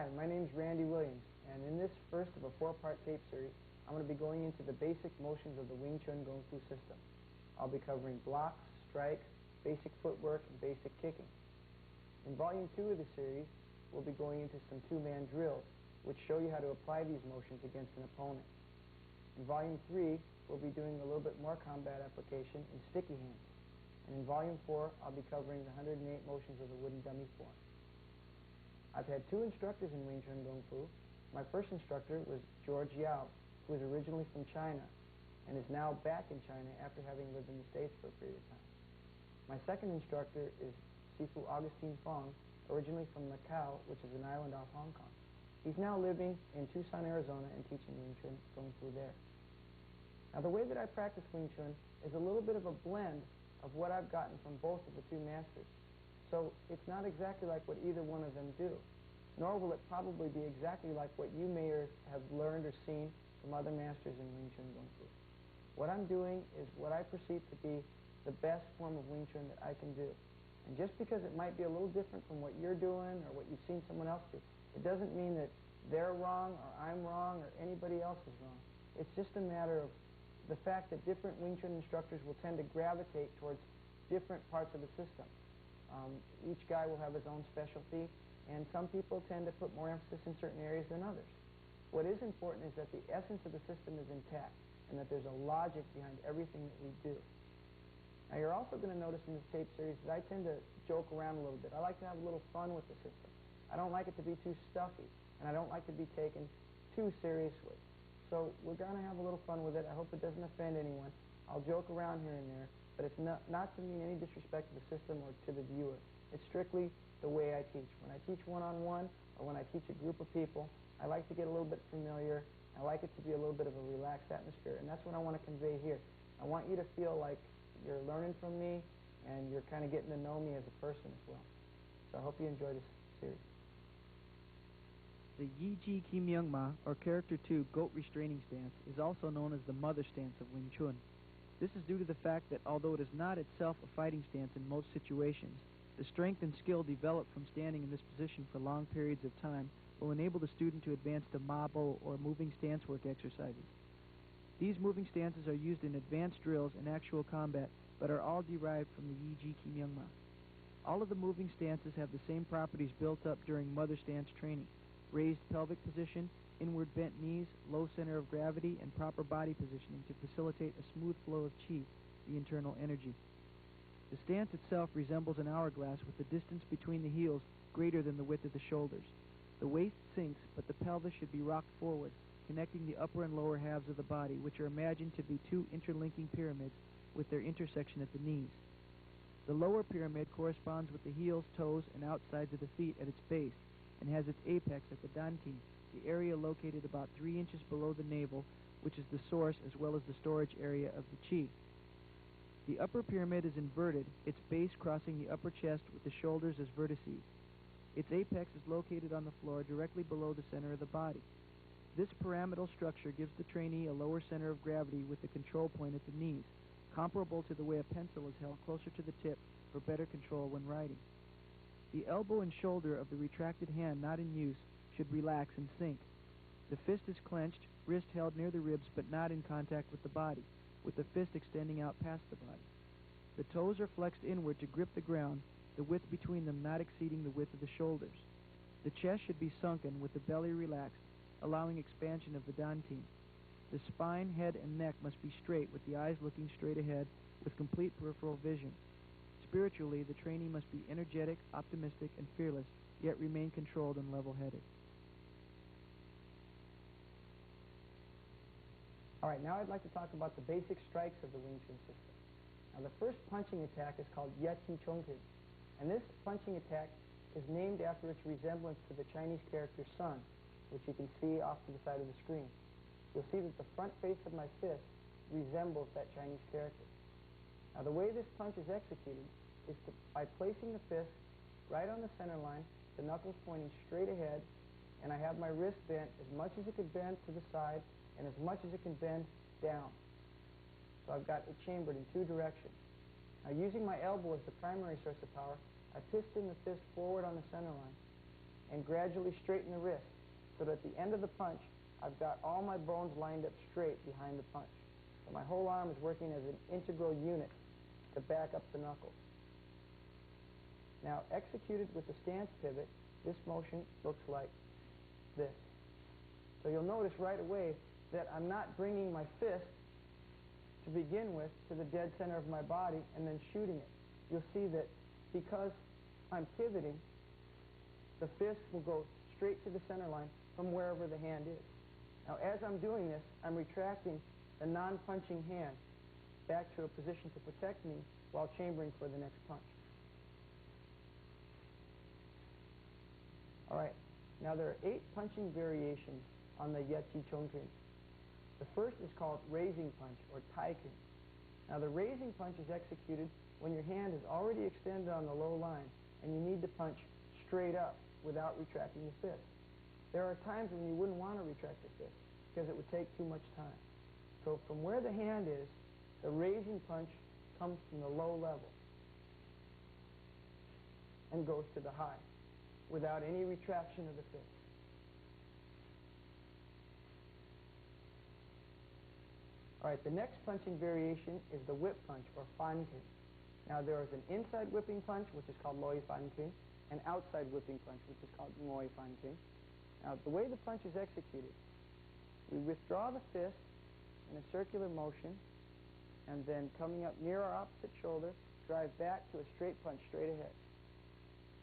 Hi, my name is Randy Williams, and in this first of a four-part tape series, I'm going to be going into the basic motions of the Wing Chun Kung Fu system. I'll be covering blocks, strikes, basic footwork, and basic kicking. In Volume 2 of the series, we'll be going into some two-man drills, which show you how to apply these motions against an opponent. In Volume 3, we'll be doing a little bit more combat application in sticky hands. And in Volume 4, I'll be covering the 108 motions of the wooden dummy form. I've had two instructors in Wing Chun Kung Fu. My first instructor was George Yao, who is originally from China and is now back in China after having lived in the States for a period of time. My second instructor is Sifu Augustine Fong, originally from Macau, which is an island off Hong Kong. He's now living in Tucson, Arizona, and teaching Wing Chun Kung Fu there. Now, the way that I practice Wing Chun is a little bit of a blend of what I've gotten from both of the two masters. So it's not exactly like what either one of them do, nor will it probably be exactly like what you may have learned or seen from other masters in Wing Chun Kung Fu. What I'm doing is what I perceive to be the best form of Wing Chun that I can do. And just because it might be a little different from what you're doing or what you've seen someone else do, it doesn't mean that they're wrong or I'm wrong or anybody else is wrong. It's just a matter of the fact that different Wing Chun instructors will tend to gravitate towards different parts of the system. Each guy will have his own specialty, and some people tend to put more emphasis in certain areas than others. What is important is that the essence of the system is intact and that there's a logic behind everything that we do. Now, you're also going to notice in this tape series that I tend to joke around a little bit. I like to have a little fun with the system. I don't like it to be too stuffy, and I don't like to be taken too seriously. So we're going to have a little fun with it. I hope it doesn't offend anyone. I'll joke around here and there, but it's not to mean any disrespect to the system or to the viewer. It's strictly the way I teach. When I teach one-on-one or when I teach a group of people, I like to get a little bit familiar. I like it to be a little bit of a relaxed atmosphere, and that's what I want to convey here. I want you to feel like you're learning from me and you're kind of getting to know me as a person as well. So I hope you enjoy this series. The Yi Ji Kim Young Ma, or Character 2 Goat Restraining Stance, is also known as the mother stance of Wing Chun. This is due to the fact that although it is not itself a fighting stance in most situations, the strength and skill developed from standing in this position for long periods of time will enable the student to advance to Ma Bo, or moving stance work exercises. These moving stances are used in advanced drills and actual combat, but are all derived from the Yi Ji Kim Young Ma. All of the moving stances have the same properties built up during mother stance training: raised pelvic position, inward bent knees, low center of gravity, and proper body positioning to facilitate a smooth flow of qi, the internal energy. The stance itself resembles an hourglass with the distance between the heels greater than the width of the shoulders. The waist sinks, but the pelvis should be rocked forward, connecting the upper and lower halves of the body, which are imagined to be two interlinking pyramids with their intersection at the knees. The lower pyramid corresponds with the heels, toes, and outsides of the feet at its base, and has its apex at the dantian, the area located about 3 inches below the navel, which is the source as well as the storage area of the qi. The upper pyramid is inverted, its base crossing the upper chest with the shoulders as vertices. Its apex is located on the floor directly below the center of the body. This pyramidal structure gives the trainee a lower center of gravity with the control point at the knees, comparable to the way a pencil is held closer to the tip for better control when writing. The elbow and shoulder of the retracted hand not in use should relax and sink. The fist is clenched, wrist held near the ribs but not in contact with the body, with the fist extending out past the body. The toes are flexed inward to grip the ground, the width between them not exceeding the width of the shoulders. The chest should be sunken with the belly relaxed, allowing expansion of the dantian. The spine, head, and neck must be straight with the eyes looking straight ahead with complete peripheral vision. Spiritually, the trainee must be energetic, optimistic, and fearless, yet remain controlled and level-headed. All right, now I'd like to talk about the basic strikes of the Wing Chun system. Now, the first punching attack is called Ye Qi Chong Kin, and this punching attack is named after its resemblance to the Chinese character Sun, which you can see off to the side of the screen. You'll see that the front face of my fist resembles that Chinese character. Now, the way this punch is executed is by placing the fist right on the center line, the knuckles pointing straight ahead, and I have my wrist bent as much as it could bend to the side and as much as it can bend down. So I've got it chambered in two directions. Now, using my elbow as the primary source of power, I piston the fist forward on the center line, and gradually straighten the wrist so that at the end of the punch, I've got all my bones lined up straight behind the punch. So my whole arm is working as an integral unit to back up the knuckles. Now, executed with the stance pivot, this motion looks like this. So you'll notice right away that I'm not bringing my fist to begin with to the dead center of my body and then shooting it. You'll see that because I'm pivoting, the fist will go straight to the center line from wherever the hand is. Now, as I'm doing this, I'm retracting the non-punching hand back to a position to protect me while chambering for the next punch. All right, now there are 8 punching variations on the Yetji Chongkin. The first is called raising punch, or taikin. Now the raising punch is executed when your hand is already extended on the low line and you need to punch straight up without retracting the fist. There are times when you wouldn't want to retract the fist because it would take too much time. So from where the hand is, the raising punch comes from the low level and goes to the high without any retraction of the fist. All right, the next punching variation is the whip punch, or fankin. Now there is an inside whipping punch, which is called loi fankin, and outside whipping punch, which is called ngoi fankin. Now the way the punch is executed, we withdraw the fist in a circular motion, and then coming up near our opposite shoulder, drive back to a straight punch straight ahead.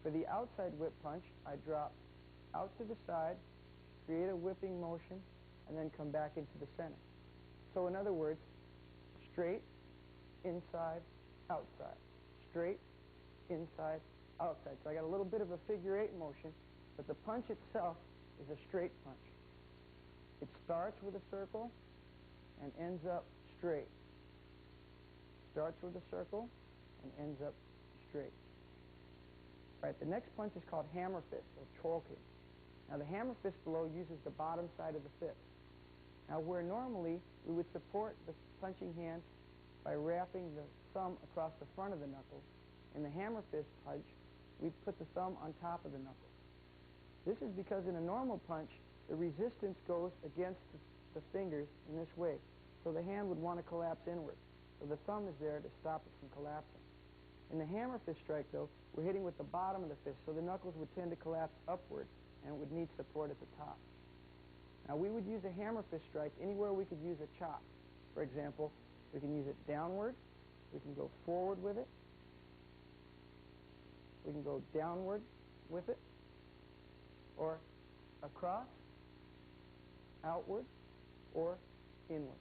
For the outside whip punch, I drop out to the side, create a whipping motion, and then come back into the center. So in other words, straight, inside, outside. Straight, inside, outside. So I got a little bit of a figure 8 motion, but the punch itself is a straight punch. It starts with a circle and ends up straight. Starts with a circle and ends up straight. All right, the next punch is called hammer fist, or choking. Now the hammer fist below uses the bottom side of the fist. Now where normally we would support the punching hand by wrapping the thumb across the front of the knuckles, in the hammer fist punch, we put the thumb on top of the knuckles. This is because in a normal punch, the resistance goes against the fingers in this way, so the hand would want to collapse inward. So the thumb is there to stop it from collapsing. In the hammer fist strike, though, we're hitting with the bottom of the fist, so the knuckles would tend to collapse upward and it would need support at the top. Now, we would use a hammer fist strike anywhere we could use a chop. For example, we can use it downward, we can go forward with it, we can go downward with it, or across, outward, or inward.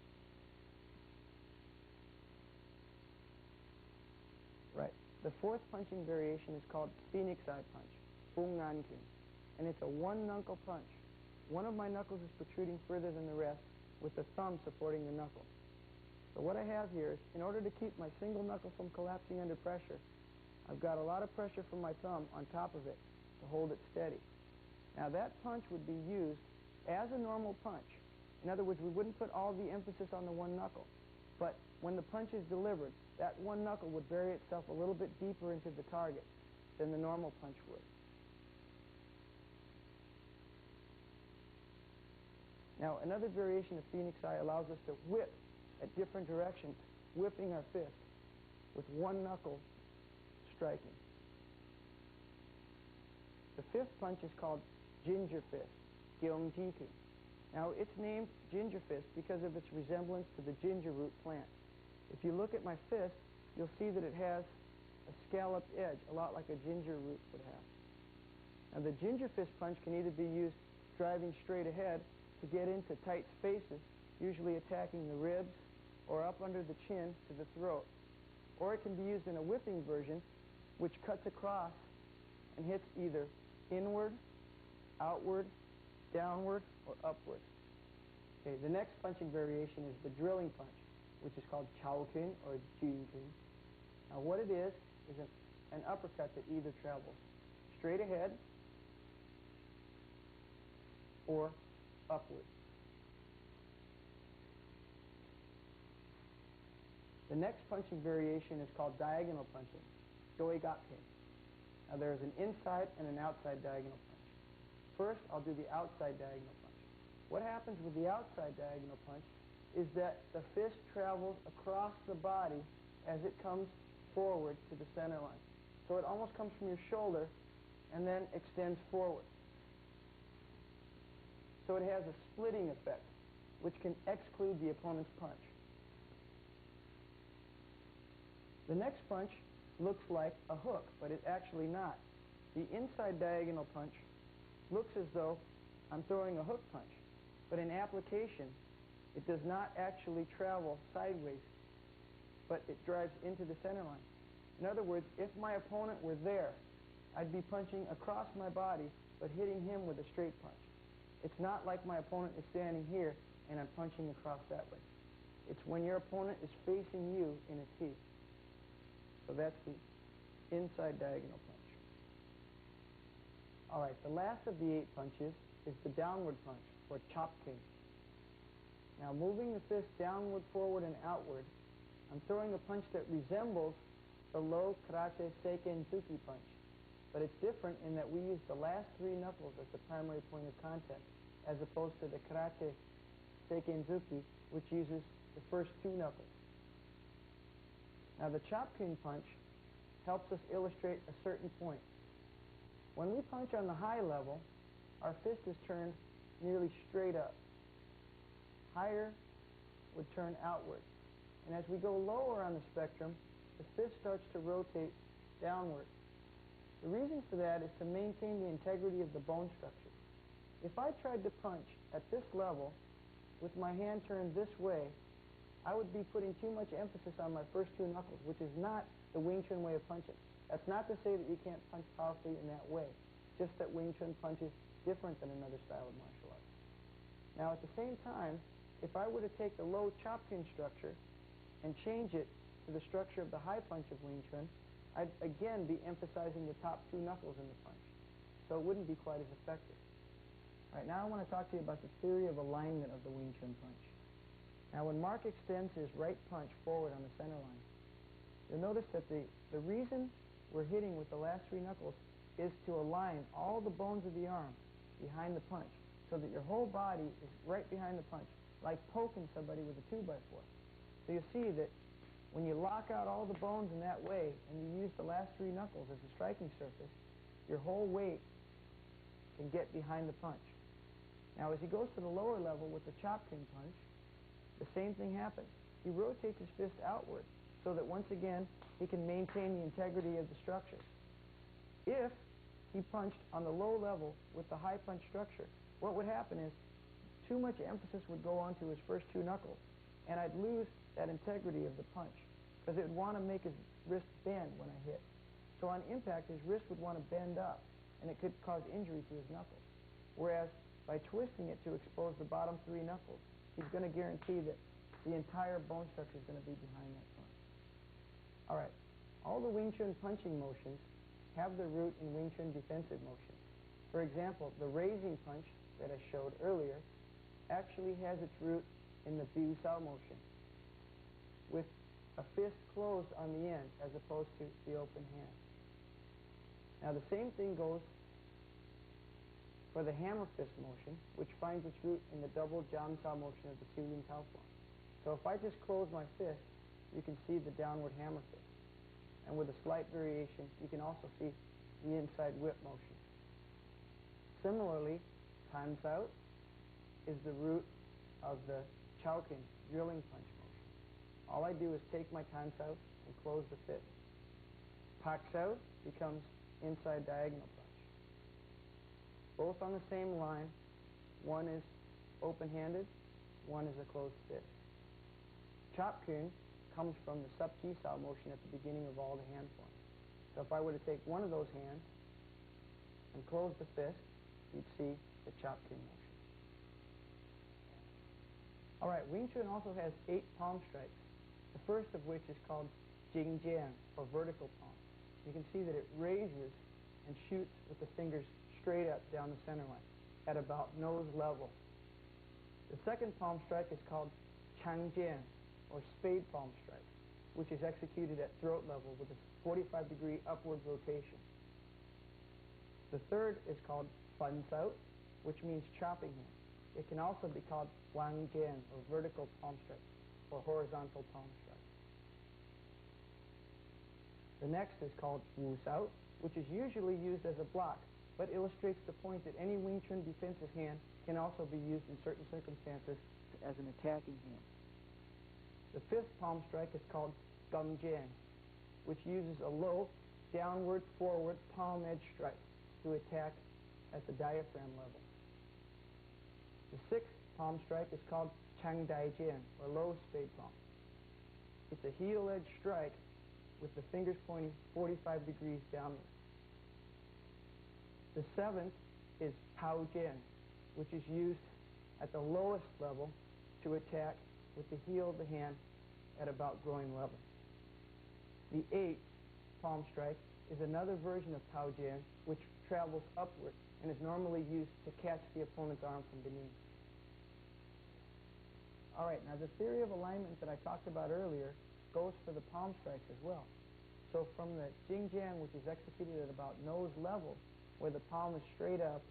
Right. The fourth punching variation is called phoenix eye punch, Bung Nan Kin, and it's a one-knuckle punch. One of my knuckles is protruding further than the rest, with the thumb supporting the knuckle. So what I have here is, in order to keep my single knuckle from collapsing under pressure, I've got a lot of pressure from my thumb on top of it to hold it steady. Now that punch would be used as a normal punch. In other words, we wouldn't put all the emphasis on the one knuckle. But when the punch is delivered, that one knuckle would bury itself a little bit deeper into the target than the normal punch would. Now, another variation of phoenix eye allows us to whip at different directions, whipping our fist with one knuckle striking. The fifth punch is called ginger fist, Gyeongjiku. Now, it's named ginger fist because of its resemblance to the ginger root plant. If you look at my fist, you'll see that it has a scalloped edge, a lot like a ginger root would have. Now, the ginger fist punch can either be used driving straight ahead to get into tight spaces, usually attacking the ribs or up under the chin to the throat. Or it can be used in a whipping version, which cuts across and hits either inward, outward, downward, or upward. Okay, the next punching variation is the drilling punch, which is called Chaokin or Jinkin. Now what it is an uppercut that either travels straight ahead or upward. The next punching variation is called diagonal punching, Doigake. Now there is an inside and an outside diagonal punch. first, I'll do the outside diagonal punch. What happens with the outside diagonal punch is that the fist travels across the body as it comes forward to the center line. So it almost comes from your shoulder and then extends forward. So it has a splitting effect, which can exclude the opponent's punch. The next punch looks like a hook, but it's actually not. The inside diagonal punch looks as though I'm throwing a hook punch, but in application, it does not actually travel sideways, but it drives into the center line. In other words, if my opponent were there, I'd be punching across my body, but hitting him with a straight punch. It's not like my opponent is standing here and I'm punching across that way. It's when your opponent is facing you in a T. So that's the inside diagonal punch. All right, the last of the 8 punches is the downward punch, or chop king. Now, moving the fist downward, forward, and outward, I'm throwing a punch that resembles the low karate seiken zuki punch. But it's different in that we use the last 3 knuckles as the primary point of contact, as opposed to the karate seiken zuki, which uses the first 2 knuckles. Now, the chop king punch helps us illustrate a certain point. When we punch on the high level, our fist is turned nearly straight up. Higher would turn outward. And as we go lower on the spectrum, the fist starts to rotate downward. The reason for that is to maintain the integrity of the bone structure. If I tried to punch at this level with my hand turned this way, I would be putting too much emphasis on my first 2 knuckles, which is not the Wing Chun way of punching. That's not to say that you can't punch powerfully in that way, just that Wing Chun punch is different than another style of martial arts. Now, at the same time, if I were to take the low chop king structure and change it to the structure of the high punch of Wing Chun, I'd again be emphasizing the top 2 knuckles in the punch, so it wouldn't be quite as effective. All right, now I want to talk to you about the theory of alignment of the Wing Chun punch. Now, when Mark extends his right punch forward on the center line, you'll notice that the reason we're hitting with the last 3 knuckles is to align all the bones of the arm behind the punch, so that your whole body is right behind the punch, like poking somebody with a 2x4. So you see that when you lock out all the bones in that way and you use the last 3 knuckles as a striking surface, your whole weight can get behind the punch. Now, as he goes to the lower level with the chop king punch, the same thing happens. He rotates his fist outward so that once again he can maintain the integrity of the structure. If he punched on the low level with the high punch structure, what would happen is too much emphasis would go on to his first 2 knuckles, and I'd lose that integrity of the punch, because it would want to make his wrist bend when I hit. So on impact, his wrist would want to bend up, and it could cause injury to his knuckles. Whereas by twisting it to expose the bottom 3 knuckles, he's going to guarantee that the entire bone structure is going to be behind that punch. All right, all the Wing Chun punching motions have their root in Wing Chun defensive motions. For example, the raising punch that I showed earlier actually has its root in the Biu Sao motion, with a fist closed on the end as opposed to the open hand. Now, the same thing goes for the hammer fist motion, which finds its root in the double Jam Sao motion of the Tu Lin Tao form. So if I just close my fist, you can see the downward hammer fist. And with a slight variation, you can also see the inside whip motion. Similarly, times out is the root of the Chowking drilling punch motion. All I do is take my times out and close the fist. Paks out becomes inside diagonal punch. Both on the same line, one is open-handed, one is a closed fist. Chop Kyun comes from the Sub Ki Sao motion at the beginning of all the hand forms. So if I were to take one of those hands and close the fist, you'd see the Chop Kyun motion. All right, Wing Chun also has 8 palm strikes, the first of which is called Jing Jian, or vertical palm. You can see that it raises and shoots with the fingers straight up down the center line at about nose level. The second palm strike is called Chang Jian, or spade palm strike, which is executed at throat level with a 45-degree upward rotation. The third is called Fun Out, which means chopping hand. It can also be called Wang Jian, or vertical palm strike, or horizontal palm strike. The next is called Wu Sao, which is usually used as a block, but illustrates the point that any Wing Chun defensive hand can also be used in certain circumstances as an attacking hand. The fifth palm strike is called Gum Jian, which uses a low, downward, forward palm edge strike to attack at the diaphragm level. The sixth palm strike is called Chang Dai Jian, or low spade palm. It's a heel edge strike with the fingers pointing 45 degrees downward. The seventh is Pao Jian, which is used at the lowest level to attack with the heel of the hand at about groin level. The eighth palm strike is another version of Pao Jian, which travels upward and is normally used to catch the opponent's arm from beneath. All right, now the theory of alignment that I talked about earlier goes for the palm strikes as well. So from the Jing Jian, which is executed at about nose level, where the palm is straight up,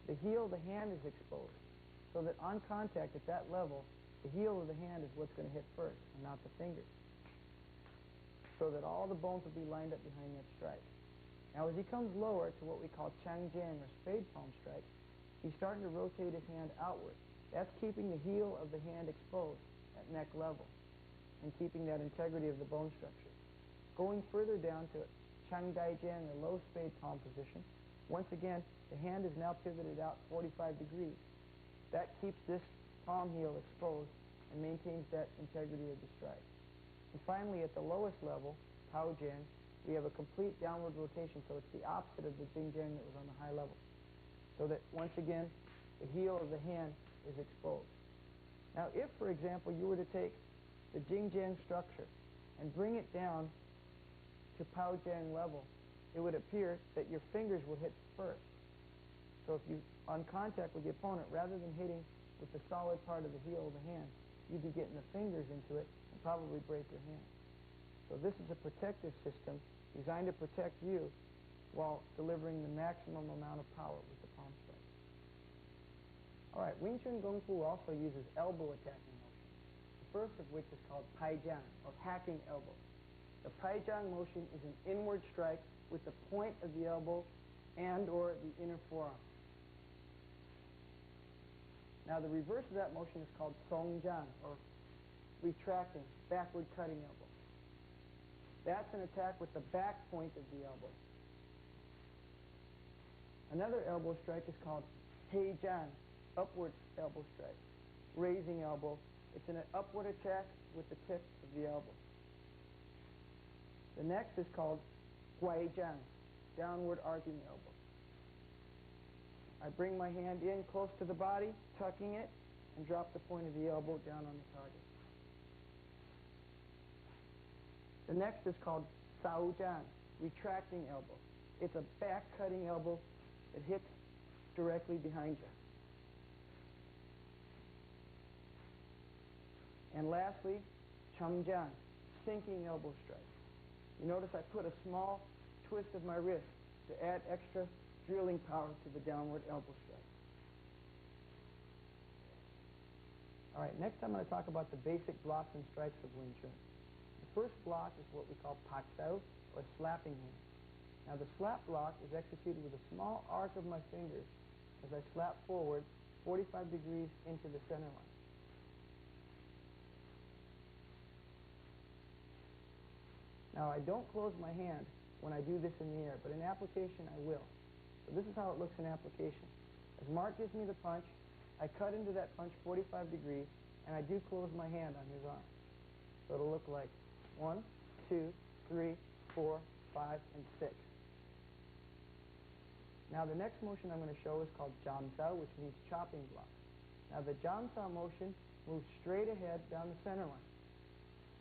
the heel of the hand is exposed, so that on contact at that level, the heel of the hand is what's going to hit first, and not the fingers, so that all the bones will be lined up behind that strike. Now, as he comes lower to what we call Chang Jian, or spade palm strike, he's starting to rotate his hand outward. That's keeping the heel of the hand exposed at neck level and keeping that integrity of the bone structure. Going further down to Chang Dai Jian, the low spade palm position, once again, the hand is now pivoted out 45 degrees. That keeps this palm heel exposed and maintains that integrity of the strike. And finally, at the lowest level, Pao Jian, we have a complete downward rotation, so it's the opposite of the Jing Jian that was on the high level. So that, once again, the heel of the hand is exposed. Now, if, for example, you were to take the Jing Jian structure and bring it down to Pao Jian level, it would appear that your fingers will hit first. So if you, on contact with the opponent, rather than hitting with the solid part of the heel of the hand, you'd be getting the fingers into it and probably break your hand. So this is a protective system designed to protect you while delivering the maximum amount of power with the palm strike. All right, Wing Chun Kung Fu also uses elbow attacking motion, the first of which is called Pai Jiang, or hacking elbow. The Pai Jiang motion is an inward strike with the point of the elbow and or the inner forearm. Now, the reverse of that motion is called Song Jiang, or retracting, backward cutting elbow. That's an attack with the back point of the elbow. Another elbow strike is called Hei Jiang, upward elbow strike, raising elbow. It's an upward attack with the tip of the elbow. The next is called Guai Jiang, downward arcing elbow. I bring my hand in close to the body, tucking it, and drop the point of the elbow down on the target. The next is called Sao Jiang, retracting elbow. It's a back cutting elbow that hits directly behind you. And lastly, Chum Jiang, sinking elbow strike. You notice I put a small twist of my wrist to add extra drilling power to the downward elbow strike. All right, next I'm going to talk about the basic blocks and strikes of Wing Chun. The first block is what we call Pak Sao, or slapping hand. Now, the slap block is executed with a small arc of my fingers as I slap forward 45 degrees into the center line. Now, I don't close my hand when I do this in the air, but in application I will. So this is how it looks in application. As Mark gives me the punch, I cut into that punch 45 degrees, and I do close my hand on his arm. So it'll look like 1, 2, 3, 4, 5, and 6. Now, the next motion I'm going to show is called Jam Sao, which means chopping block. Now, the Jam Sao motion moves straight ahead down the center line.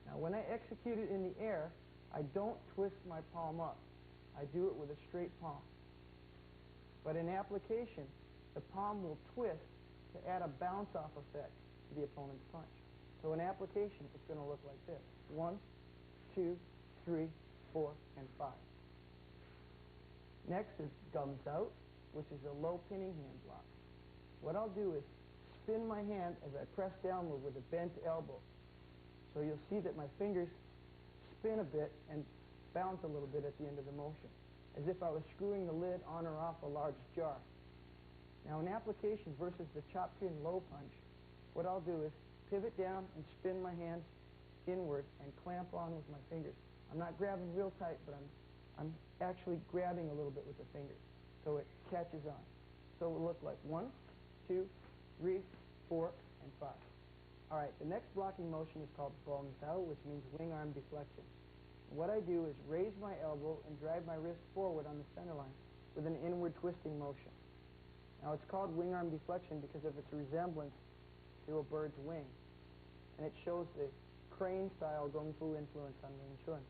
Now, when I execute it in the air, I don't twist my palm up. I do it with a straight palm. But in application, the palm will twist to add a bounce-off effect to the opponent's punch. So in application, it's going to look like this. 1, 2, 3, 4, and 5. Next is Gum Sao, which is a low pinning hand block. What I'll do is spin my hand as I press downward with a bent elbow. So you'll see that my fingers spin a bit and bounce a little bit at the end of the motion, as if I was screwing the lid on or off a large jar. Now in application versus the chop chin low punch, what I'll do is pivot down and spin my hand inward and clamp on with my fingers. I'm not grabbing real tight, but I'm actually grabbing a little bit with the fingers so it catches on. So it will look like 1, 2, 3, 4, and 5. All right, the next blocking motion is called bong sao, which means wing arm deflection. What I do is raise my elbow and drive my wrist forward on the center line with an inward twisting motion. Now it's called wing arm deflection because of its resemblance to a bird's wing, and it shows the crane style Kung Fu influence on Wing Chun.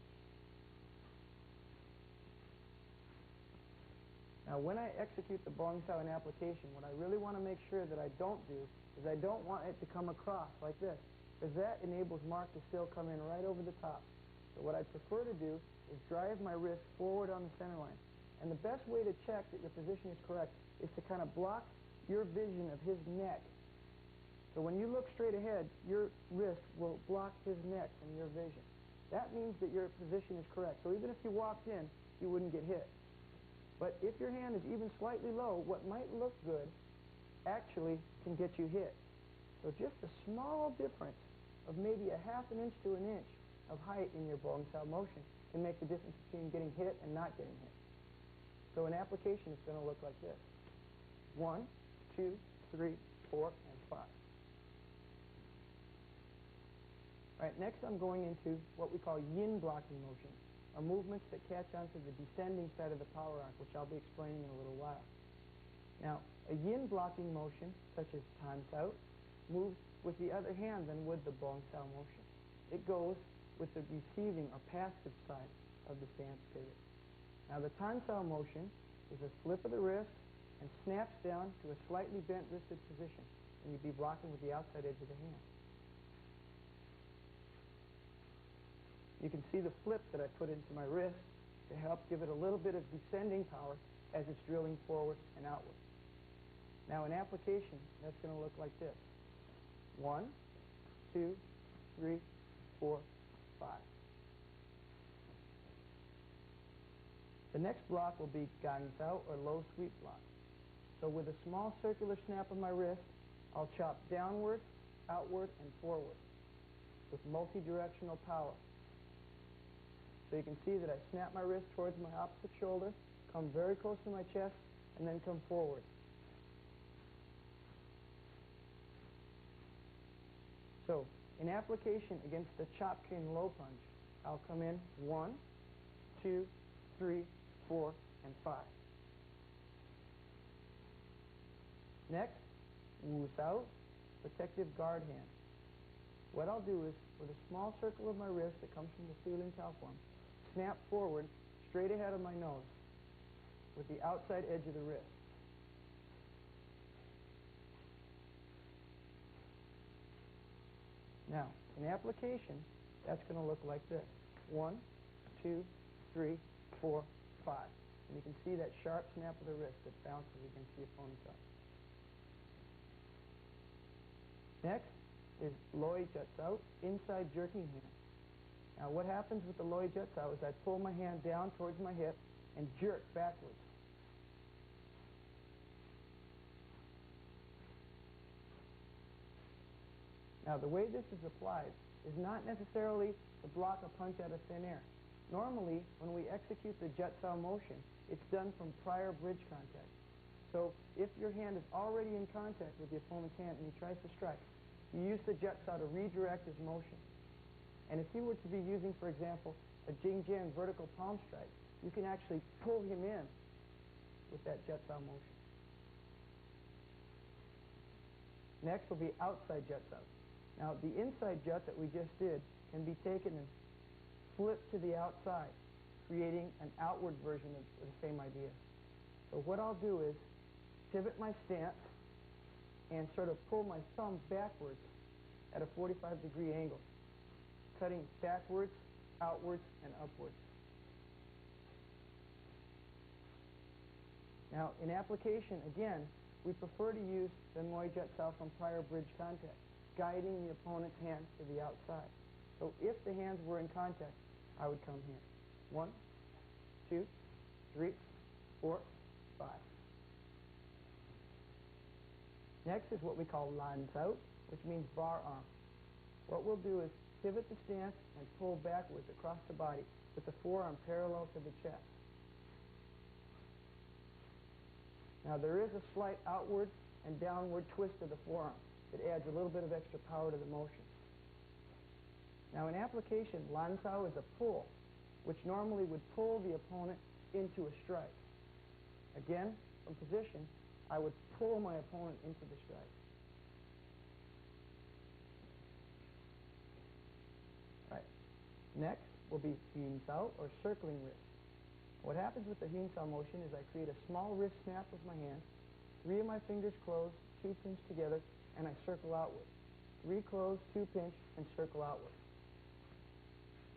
Now when I execute the bong sao in application, what I really want to make sure that I don't do is I don't want it to come across like this, because that enables Mark to still come in right over the top. So what I prefer to do is drive my wrist forward on the center line. And the best way to check that your position is correct is to kind of block your vision of his neck. So when you look straight ahead, your wrist will block his neck from your vision. That means that your position is correct. So even if you walked in, you wouldn't get hit. But if your hand is even slightly low, what might look good actually can get you hit. So just a small difference of maybe a half an inch to an inch of height in your bong sao motion can make the difference between getting hit and not getting hit. So in application, it's going to look like this. 1, 2, 3, 4, and 5. All right, next I'm going into what we call yin blocking motions, or movements that catch onto the descending side of the power arc, which I'll be explaining in a little while. Now, a yin blocking motion, such as tan sao, moves with the other hand than would the bong sao motion. It goes with the receiving or passive side of the stance pivot. Now the tan sao motion is a flip of the wrist and snaps down to a slightly bent wristed position, and you'd be blocking with the outside edge of the hand. You can see the flip that I put into my wrist to help give it a little bit of descending power as it's drilling forward and outward. Now in application, that's going to look like this. 1, 2, 3, 4, 5. The next block will be gang sao, or low sweep block. So with a small circular snap of my wrist, I'll chop downward, outward, and forward with multi-directional power. So you can see that I snap my wrist towards my opposite shoulder, come very close to my chest, and then come forward. So in application against the chop king low punch, I'll come in 1, 2, 3, 4, and 5. Next, wu sao, protective guard hand. What I'll do is, with a small circle of my wrist that comes from the ceiling cow form, snap forward straight ahead of my nose with the outside edge of the wrist. Now, in application, that's going to look like this. 1, 2, 3, 4, 5. And you can see that sharp snap of the wrist that bounces against the opponent's arm. Next is loi jut sao, inside jerking hand. Now what happens with the loi jut sao is I pull my hand down towards my hip and jerk backwards. Now the way this is applied is not necessarily to block a punch out of thin air. Normally, when we execute the jut sao motion, it's done from prior bridge contact. So if your hand is already in contact with the opponent's hand and he tries to strike, you use the jut sao to redirect his motion. And if you were to be using, for example, a jingjian vertical palm strike, you can actually pull him in with that jut sao motion. Next will be outside jut sao. Now the inside jut that we just did can be taken and flipped to the outside, creating an outward version of the same idea. So what I'll do is pivot my stance and sort of pull my thumb backwards at a 45-degree angle, cutting backwards, outwards, and upwards. Now, in application, again, we prefer to use the Moi Jet Sao from prior bridge contact, guiding the opponent's hand to the outside. So if the hands were in contact, I would come here. 1, 2, 3, 4, 5. Next is what we call Lan Sao, which means bar arm. What we'll do is pivot the stance and pull backwards across the body with the forearm parallel to the chest. Now there is a slight outward and downward twist of the forearm. It adds a little bit of extra power to the motion. Now in application, Lan Sao is a pull, which normally would pull the opponent into a strike. Again, from position, I would pull my opponent into the strike. Right. Next will be Hyun Sao, or circling wrist. What happens with the Hyun Sao motion is I create a small wrist snap with my hand, 3 of my fingers close, 2 pinch together, and I circle outward. 3 close, 2 pinch, and circle outward.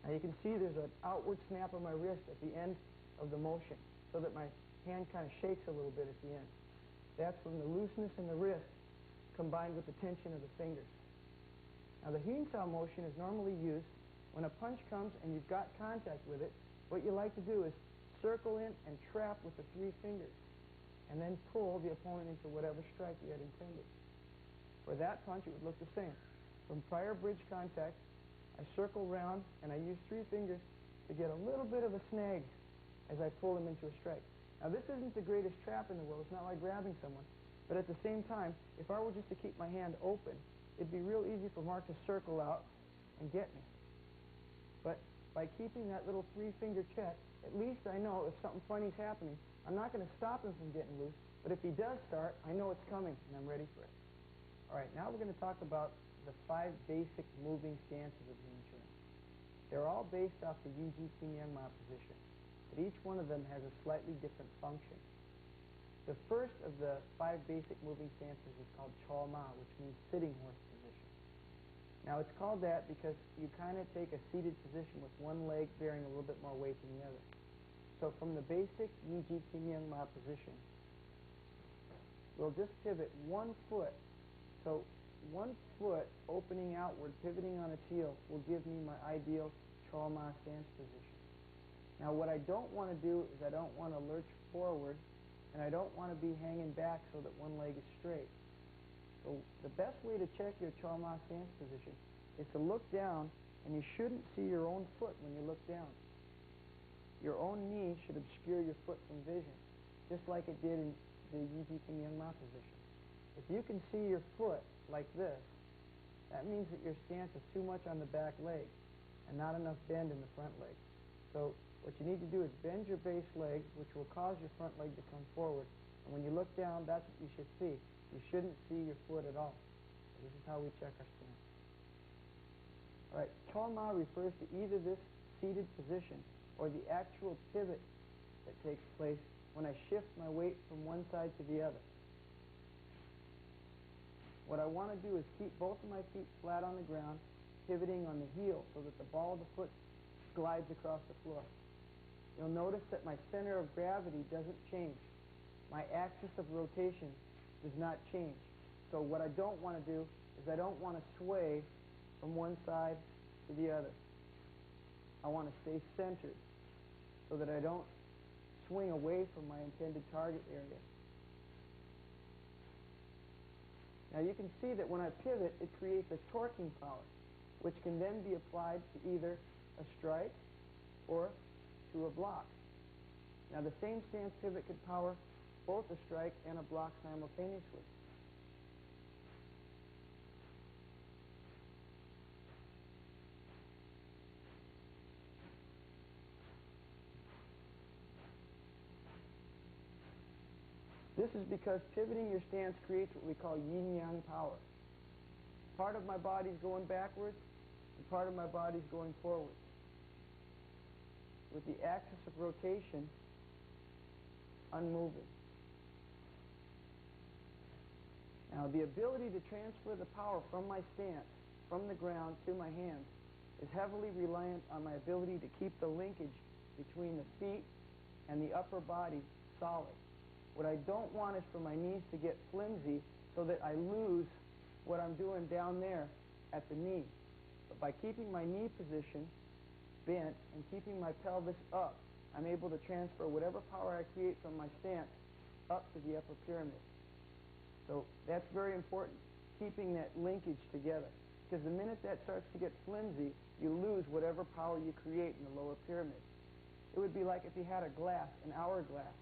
Now you can see there's an outward snap of my wrist at the end of the motion, so that my hand kind of shakes a little bit at the end. That's from the looseness in the wrist combined with the tension of the fingers. Now the Hyun Sao motion is normally used when a punch comes and you've got contact with it. What you like to do is circle in and trap with the 3 fingers, and then pull the opponent into whatever strike you had intended. For that punch, it would look the same. From prior bridge contact, I circle round and I use 3 fingers to get a little bit of a snag as I pull them into a strike. Now this isn't the greatest trap in the world. It's not like grabbing someone. But at the same time, if I were just to keep my hand open, it'd be real easy for Mark to circle out and get me. But by keeping that little 3-finger check, at least I know if something funny's happening, I'm not going to stop him from getting loose, but if he does start, I know it's coming and I'm ready for it. All right, now we're going to talk about the 5 basic moving stances of Wing Chun. They're all based off the Yiji Kim Young Ma position, but each one of them has a slightly different function. The first of the 5 basic moving stances is called Chol Ma, which means sitting horse position. Now it's called that because you kind of take a seated position with one leg bearing a little bit more weight than the other. So from the basic Yiji Kim Young Ma position, we'll just pivot 1 foot. So 1 foot opening outward, pivoting on its heel, will give me my ideal Chol Ma stance position. Now what I don't want to do is I don't want to lurch forward, and I don't want to be hanging back so that one leg is straight. So the best way to check your Chol Ma stance position is to look down, and you shouldn't see your own foot when you look down. Your own knee should obscure your foot from vision, just like it did in the Yiji Kim Young Ma position. If you can see your foot like this, that means that your stance is too much on the back leg and not enough bend in the front leg. So what you need to do is bend your base leg, which will cause your front leg to come forward. And when you look down, that's what you should see. You shouldn't see your foot at all. So this is how we check our stance. All right, Chol Ma refers to either this seated position or the actual pivot that takes place when I shift my weight from one side to the other. What I want to do is keep both of my feet flat on the ground, pivoting on the heel so that the ball of the foot glides across the floor. You'll notice that my center of gravity doesn't change. My axis of rotation does not change. So what I don't want to do is I don't want to sway from one side to the other. I want to stay centered so that I don't swing away from my intended target area. Now you can see that when I pivot, it creates a torquing power, which can then be applied to either a strike or to a block. Now the same stance pivot could power both a strike and a block simultaneously. This is because pivoting your stance creates what we call yin-yang power. Part of my body's going backwards, and part of my body's going forward, with the axis of rotation unmoving. Now, the ability to transfer the power from my stance, from the ground to my hands, is heavily reliant on my ability to keep the linkage between the feet and the upper body solid. What I don't want is for my knees to get flimsy so that I lose what I'm doing down there at the knee. But by keeping my knee position bent and keeping my pelvis up, I'm able to transfer whatever power I create from my stance up to the upper pyramid. So that's very important, keeping that linkage together. Because the minute that starts to get flimsy, you lose whatever power you create in the lower pyramid. It would be like if you had a glass, an hourglass,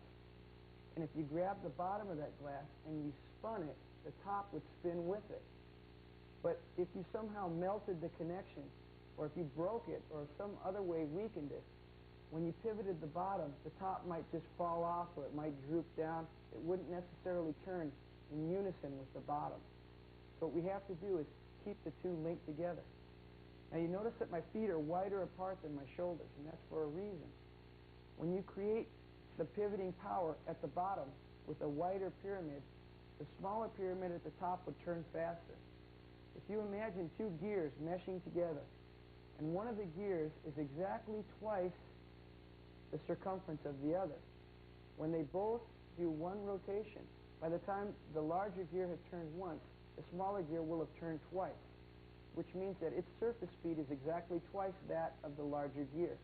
and if you grabbed the bottom of that glass and you spun it, the top would spin with it. But if you somehow melted the connection, or if you broke it, or some other way weakened it, when you pivoted the bottom, the top might just fall off, or it might droop down. It wouldn't necessarily turn in unison with the bottom. So what we have to do is keep the two linked together. Now you notice that my feet are wider apart than my shoulders, and that's for a reason. When you create the pivoting power at the bottom with a wider pyramid, the smaller pyramid at the top would turn faster. If you imagine two gears meshing together, and one of the gears is exactly twice the circumference of the other, when they both do one rotation, by the time the larger gear has turned once, the smaller gear will have turned twice, which means that its surface speed is exactly twice that of the larger gear.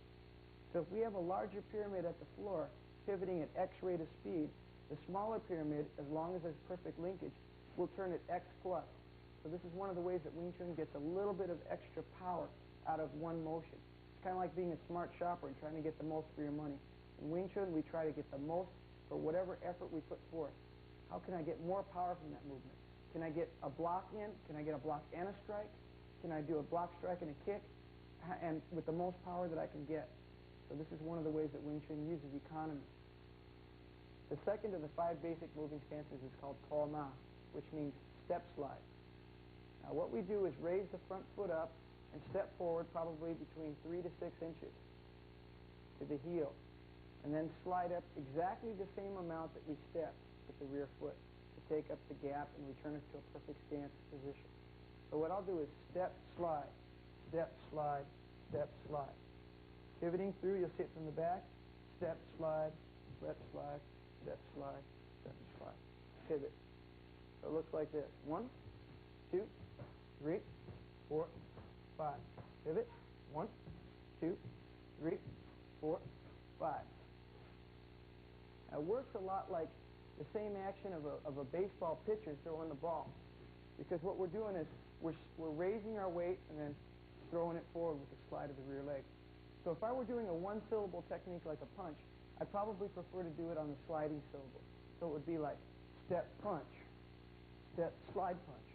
So if we have a larger pyramid at the floor pivoting at X rate of speed, the smaller pyramid, as long as there's perfect linkage, will turn at X plus. So this is one of the ways that Wing Chun gets a little bit of extra power out of one motion. It's kind of like being a smart shopper and trying to get the most for your money. In Wing Chun, we try to get the most for whatever effort we put forth. How can I get more power from that movement? Can I get a block in? Can I get a block and a strike? Can I do a block, strike, and a kick? And with the most power that I can get. So this is one of the ways that Wing Chun uses economy. The second of the 5 basic moving stances is called Ko Ma, which means step slide. Now what we do is raise the front foot up and step forward probably between 3 to 6 inches to the heel, and then slide up exactly the same amount that we stepped with the rear foot to take up the gap and return us to a perfect stance position. So what I'll do is step, slide, step, slide, step, slide. Pivoting through, you'll see it from the back, step, slide, step, slide, step, slide, step, slide. Pivot. So it looks like this. 1, 2, 3, 4, 5. Pivot. 1, 2, 3, 4, 5. Now it works a lot like the same action of a baseball pitcher throwing the ball. Because what we're doing is we're raising our weight and then throwing it forward with the slide of the rear leg. So if I were doing a one-syllable technique like a punch, I'd probably prefer to do it on the sliding syllable. So it would be like step, punch, step, slide, punch,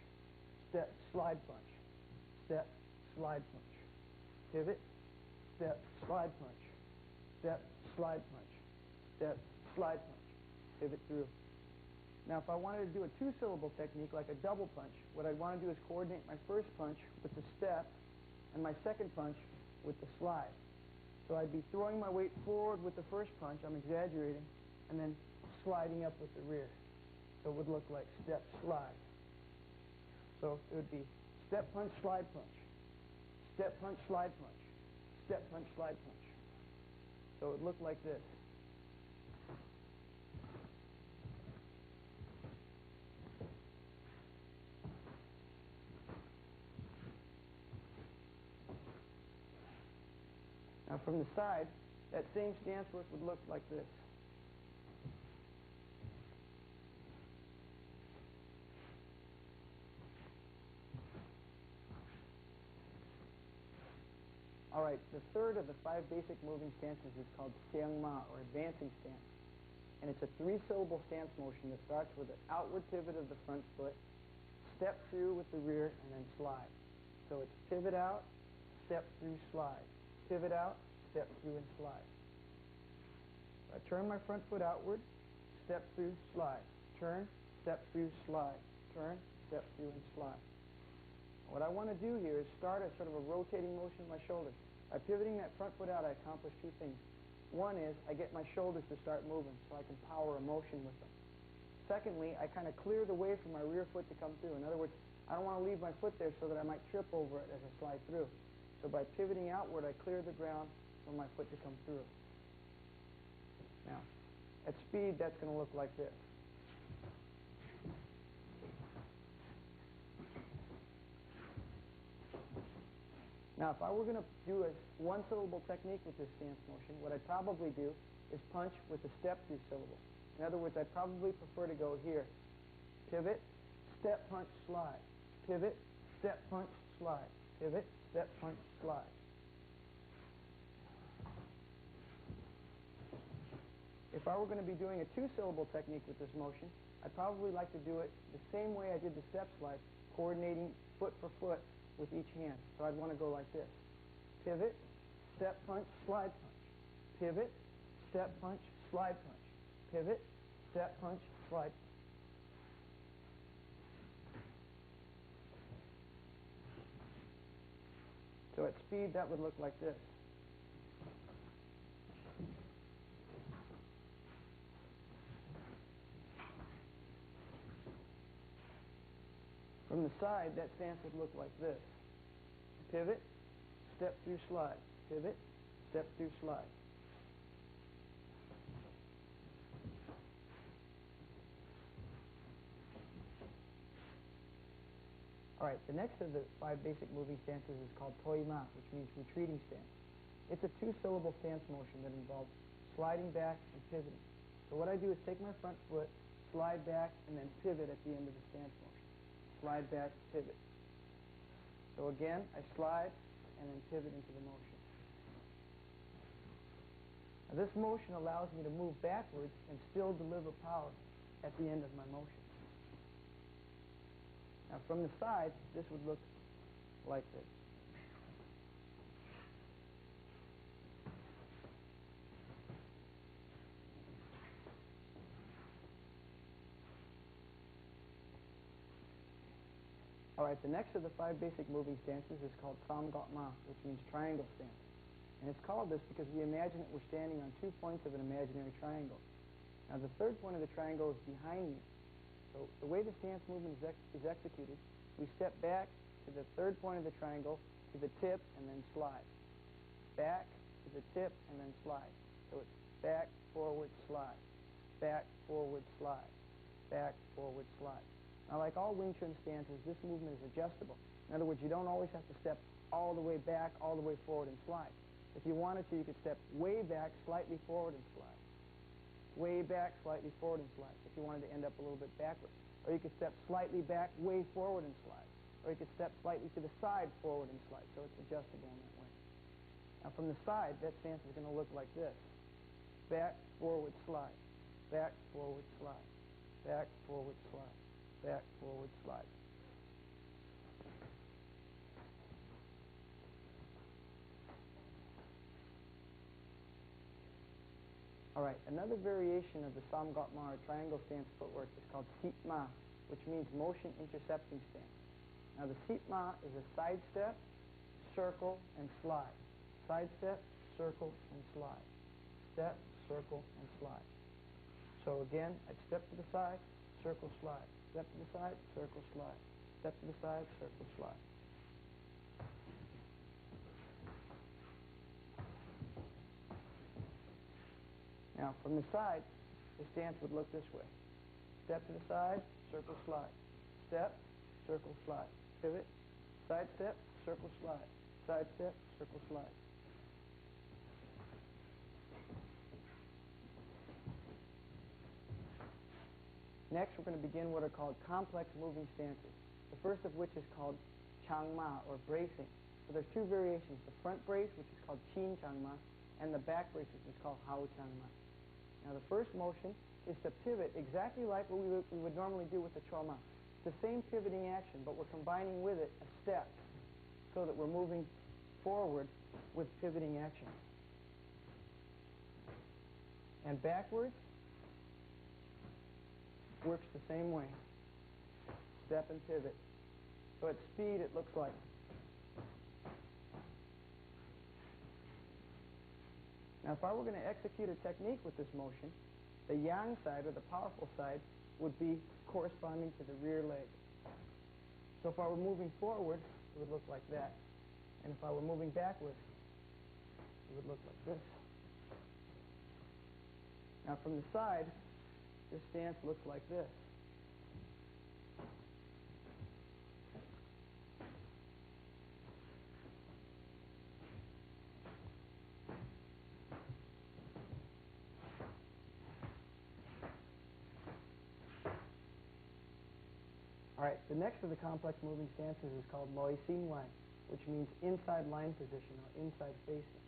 step, slide, punch, step, slide, punch, pivot, step, slide, punch, step, slide, punch, step, slide, punch, pivot through. Now if I wanted to do a two-syllable technique like a double punch, what I'd want to do is coordinate my first punch with the step and my second punch with the slide. So I'd be throwing my weight forward with the first punch, I'm exaggerating, and then sliding up with the rear. So it would look like step, slide. So it would be step, punch, slide, punch, step, punch, slide, punch, step, punch, slide, punch. So it would look like this. Now from the side, that same stance work would look like this. All right, the third of the 5 basic moving stances is called Siang Ma, or advancing stance. And it's a 3-syllable stance motion that starts with an outward pivot of the front foot, step through with the rear, and then slide. So it's pivot out, step through, slide. Pivot out, step through, and slide. So I turn my front foot outward, step through, slide. Turn, step through, slide. Turn, step through, and slide. What I want to do here is start a sort of a rotating motion of my shoulders. By pivoting that front foot out, I accomplish 2 things. One is I get my shoulders to start moving so I can power a motion with them. Secondly, I kind of clear the way for my rear foot to come through. In other words, I don't want to leave my foot there so that I might trip over it as I slide through. So by pivoting outward, I clear the ground for my foot to come through. Now, at speed, that's going to look like this. Now, if I were going to do a one-syllable technique with this stance motion, what I'd probably do is punch with a step through syllable. In other words, I'd probably prefer to go here. Pivot, step, punch, slide. Pivot, step, punch, slide. Pivot, step, punch, slide. If I were going to be doing a two-syllable technique with this motion, I'd probably like to do it the same way I did the step slide, coordinating foot for foot with each hand. So I'd want to go like this. Pivot, step, punch, slide, punch. Pivot, step, punch, slide, punch. Pivot, step, punch, slide, punch. So at speed, that would look like this. From the side, that stance would look like this. Pivot, step through slide. Pivot, step through slide. All right, the next of the 5 basic moving stances is called toi ma, which means retreating stance. It's a two-syllable stance motion that involves sliding back and pivoting. So what I do is take my front foot, slide back, and then pivot at the end of the stance motion. Slide back, pivot. So again, I slide and then pivot into the motion. Now this motion allows me to move backwards and still deliver power at the end of my motion. Now from the side, this would look like this. All right, the next of the 5 basic moving stances is called samgotma, which means triangle stance. And it's called this because we imagine that we're standing on 2 points of an imaginary triangle. Now the third point of the triangle is behind me. So the way the stance movement is executed, we step back to the third point of the triangle, to the tip, and then slide. Back to the tip, and then slide. So it's back, forward, slide. Back, forward, slide. Back, forward, slide. Now, like all Wing Chun stances, this movement is adjustable. In other words, you don't always have to step all the way back, all the way forward, and slide. If you wanted to, you could step way back, slightly forward, and slide. Way back, slightly forward, and slide, if you wanted to end up a little bit backwards. Or you could step slightly back, way forward, and slide. Or you could step slightly to the side, forward, and slide. So it's adjustable in that way. Now, from the side, that stance is going to look like this. Back, forward, slide. Back, forward, slide. Back, forward, slide. Back, forward, slide. All right, another variation of the samgotma or triangle stance footwork is called sitma, which means motion intercepting stance. Now the sitma is a side step, circle, and slide. Side step, circle, and slide. Step, circle, and slide. So again, I'd step to the side, circle, slide. Step to the side, circle, slide. Step to the side, circle, slide. Now, from the side, the stance would look this way. Step to the side, circle, slide. Step, circle, slide. Pivot, side step, circle, slide. Side step, circle, slide. Next, we're going to begin what are called complex moving stances. The first of which is called changma, or bracing. So there's 2 variations, the front brace, which is called chin changma, and the back brace, which is called hao changma. Now the first motion is to pivot exactly like what we would normally do with the choma. It's the same pivoting action, but we're combining with it a step so that we're moving forward with pivoting action. And backwards works the same way. Step and pivot. So at speed, it looks like. Now, if I were going to execute a technique with this motion, the yang side, or the powerful side, would be corresponding to the rear leg. So if I were moving forward, it would look like that. And if I were moving backwards, it would look like this. Now, from the side, this stance looks like this. right, the next of the complex moving stances is called Moi Sin Line, which means inside line position or inside facing.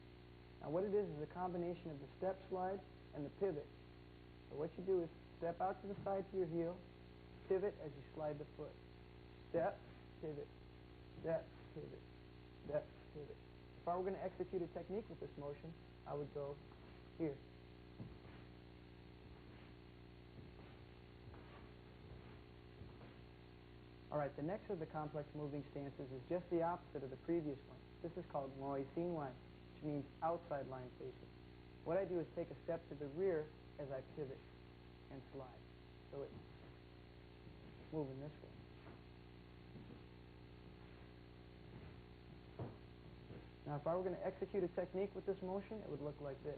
Now what it is a combination of the step slide and the pivot. So what you do is step out to the side to your heel, pivot as you slide the foot. Step, pivot, step, pivot, step, pivot. If I were going to execute a technique with this motion, I would go here. All right, the next of the complex moving stances is just the opposite of the previous one. This is called Moi Sin Line, which means outside line facing. What I do is take a step to the rear as I pivot and slide. So it's moving this way. Now if I were going to execute a technique with this motion, it would look like this.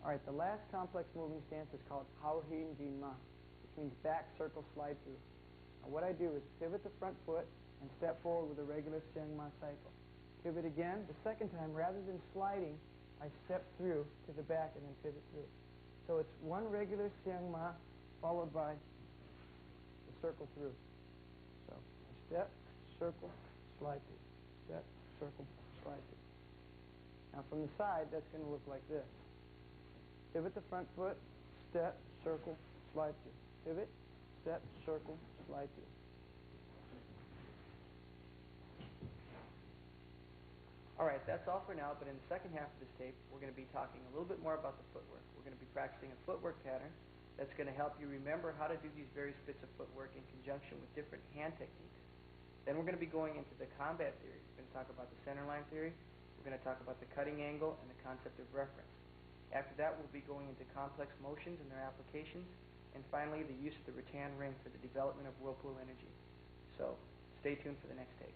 All right, the last complex moving stance is called Hao Hin Jin Ma, which means back circle slide through. Now what I do is pivot the front foot and step forward with a regular Siang Ma cycle. Pivot again. The second time, rather than sliding, I step through to the back and then pivot through. So it's one regular Siang Ma followed by the circle through. So step, circle, slide through. Step, circle, slide through. Now from the side, that's going to look like this. Pivot the front foot, step, circle, slide through. Pivot, step, circle, slide through. All right, that's all for now, but in the second half of this tape, we're going to be talking a little bit more about the footwork. We're going to be practicing a footwork pattern that's going to help you remember how to do these various bits of footwork in conjunction with different hand techniques. Then we're going to be going into the combat theory. We're going to talk about the center line theory. We're going to talk about the cutting angle and the concept of reference. After that, we'll be going into complex motions and their applications, and finally, the use of the rattan ring for the development of whirlpool energy. So, stay tuned for the next tape.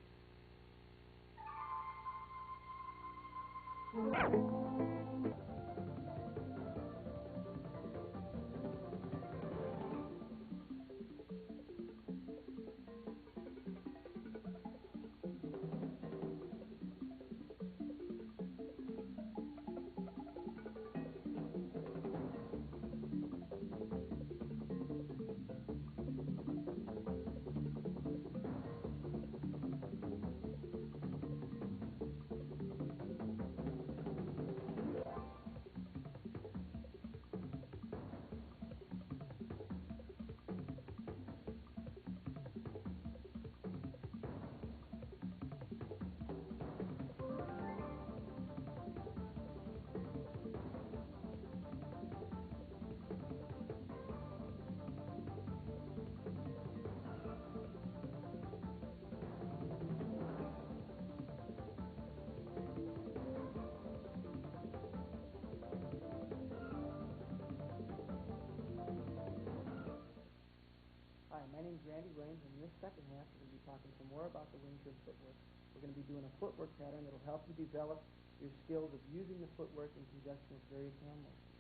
Hi, my name is Randy Williams, and in this second half, we're going to be talking some more about the Wing Chun footwork. We're going to be doing a footwork pattern that will help you develop your skills of using the footwork in conjunction with various hand motions.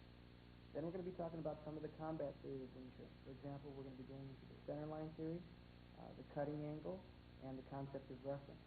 Then we're going to be talking about some of the combat theory of Wing Chun. For example, we're going to be going into the center line theory, the cutting angle, and the concept of reference.